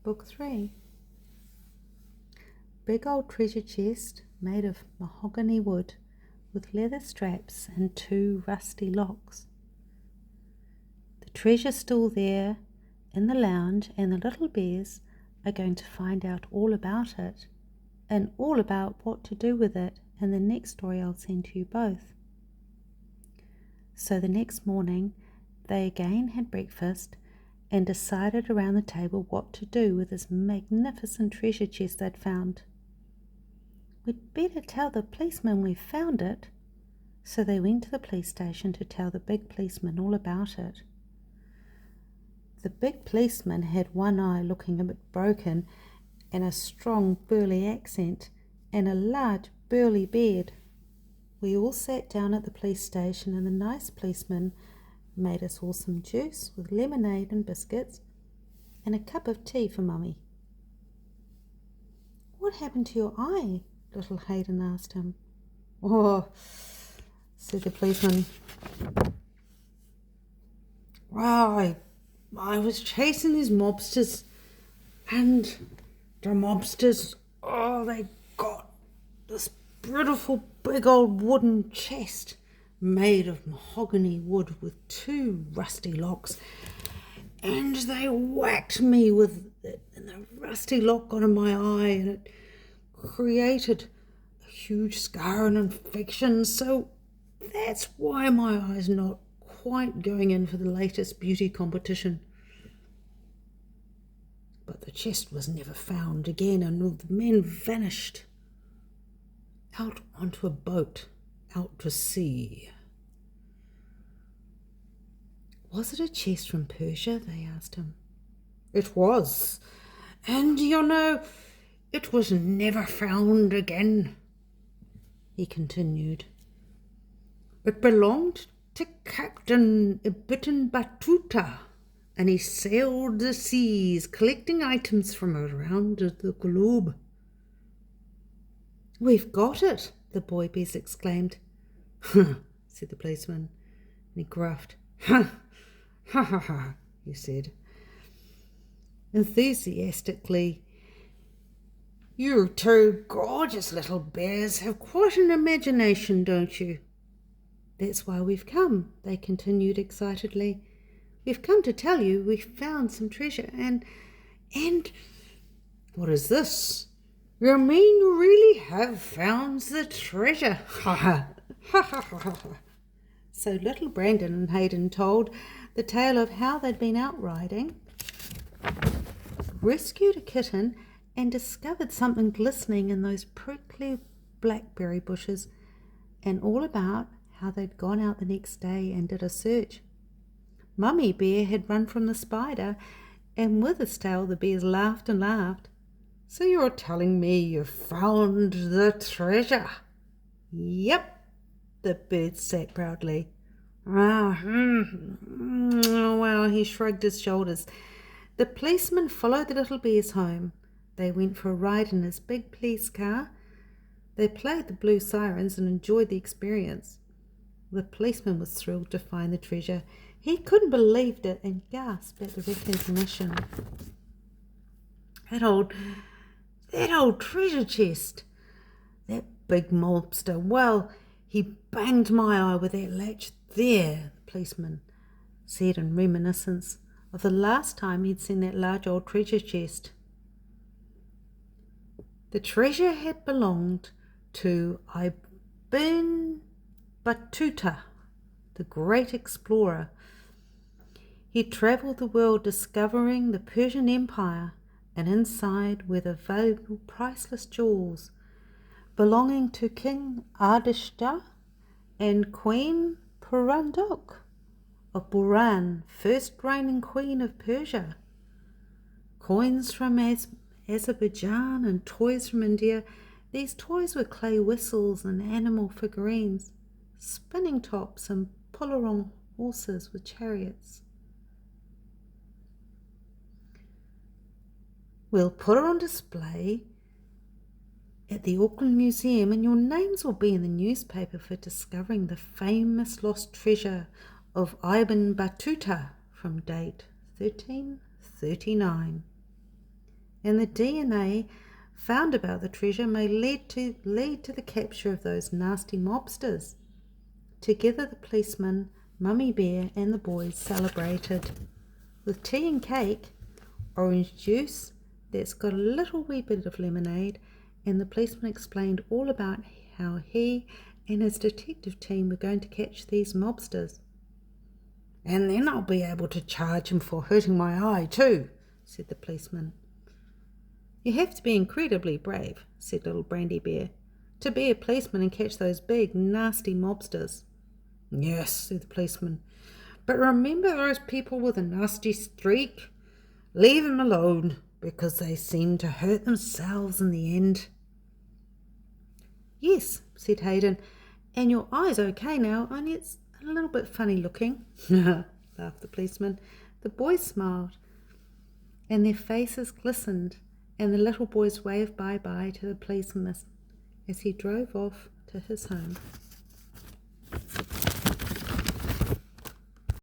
Book 3. Big old treasure chest made of mahogany wood with leather straps and 2 rusty locks. The treasure's still there in the lounge, and the little bears are going to find out all about it and all about what to do with it in the next story I'll send to you both. So the next morning they again had breakfast and decided around the table what to do with this magnificent treasure chest they'd found. "We'd better tell the policeman we found it." So they went to the police station to tell the big policeman all about it. The big policeman had one eye looking a bit broken and a strong burly accent and a large burly beard. We all sat down at the police station, and the nice policeman made us all some juice with lemonade and biscuits and a cup of tea for Mummy. "What happened to your eye?" little Hayden asked him. "Oh," said the policeman. "Well, I was chasing these mobsters, and the mobsters, they got this beautiful big old wooden chest made of mahogany wood with 2 rusty locks, and they whacked me with it, and the rusty lock got in my eye, and it created a huge scar and infection, so that's why my eye's not quite going in for the latest beauty competition." But the chest was never found again, and the men vanished out onto a boat out to sea. "Was it a chest from Persia?" they asked him. "It was, and it was never found again," he continued. "It belonged to Captain Ibn Battuta, and he sailed the seas collecting items from around the globe." "We've got it," the boy bears exclaimed. "Huh," said the policeman, and he gruffed. "Huh, ha ha ha," he said enthusiastically. "You 2 gorgeous little bears have quite an imagination, don't you?" "That's why we've come," they continued excitedly. "We've come to tell you we've found some treasure and... "What is this? You mean you really have found the treasure? Ha ha ha ha ha ha." So little Brandon and Hayden told the tale of how they'd been out riding, rescued a kitten, and discovered something glistening in those prickly blackberry bushes, and all about how they'd gone out the next day and did a search. Mummy Bear had run from the spider, and Witherstail the bears laughed and laughed. "So you're telling me you found the treasure?" "Yep," the bird said proudly. Well, he shrugged his shoulders. The policeman followed the little bears home. They went for a ride in his big police car. They played the blue sirens and enjoyed the experience. The policeman was thrilled to find the treasure. He couldn't believe it and gasped at the recognition. That old treasure chest. That big mobster. Well, he banged my eye with that latch there, the policeman said in reminiscence of the last time he'd seen that large old treasure chest. The treasure had belonged to Ibn Battuta, the great explorer. He travelled the world discovering the Persian Empire, and inside were the valuable priceless jewels belonging to King Ardashir and Queen Purandok of Buran, first reigning queen of Persia. Coins from Azerbaijan and toys from India. These toys were clay whistles and animal figurines, spinning tops and pull-along horses with chariots. "We'll put it on display at the Auckland Museum, and your names will be in the newspaper for discovering the famous lost treasure of Ibn Battuta from date 1339. and the DNA found about the treasure may lead to the capture of those nasty mobsters. Together the policeman, Mummy Bear and the boys celebrated with tea and cake, orange juice that's got a little wee bit of lemonade, and the policeman explained all about how he and his detective team were going to catch these mobsters. "And then I'll be able to charge him for hurting my eye too," said the policeman. "You have to be incredibly brave," said little Brandy Bear, "to be a policeman and catch those big, nasty mobsters." "Yes," said the policeman, "but remember those people with a nasty streak? Leave them alone, because they seem to hurt themselves in the end." "Yes," said Hayden, "and your eye's okay now, only it's a little bit funny looking," laughed the policeman. The boys smiled, and their faces glistened, and the little boys waved bye-bye to the policeman as he drove off to his home.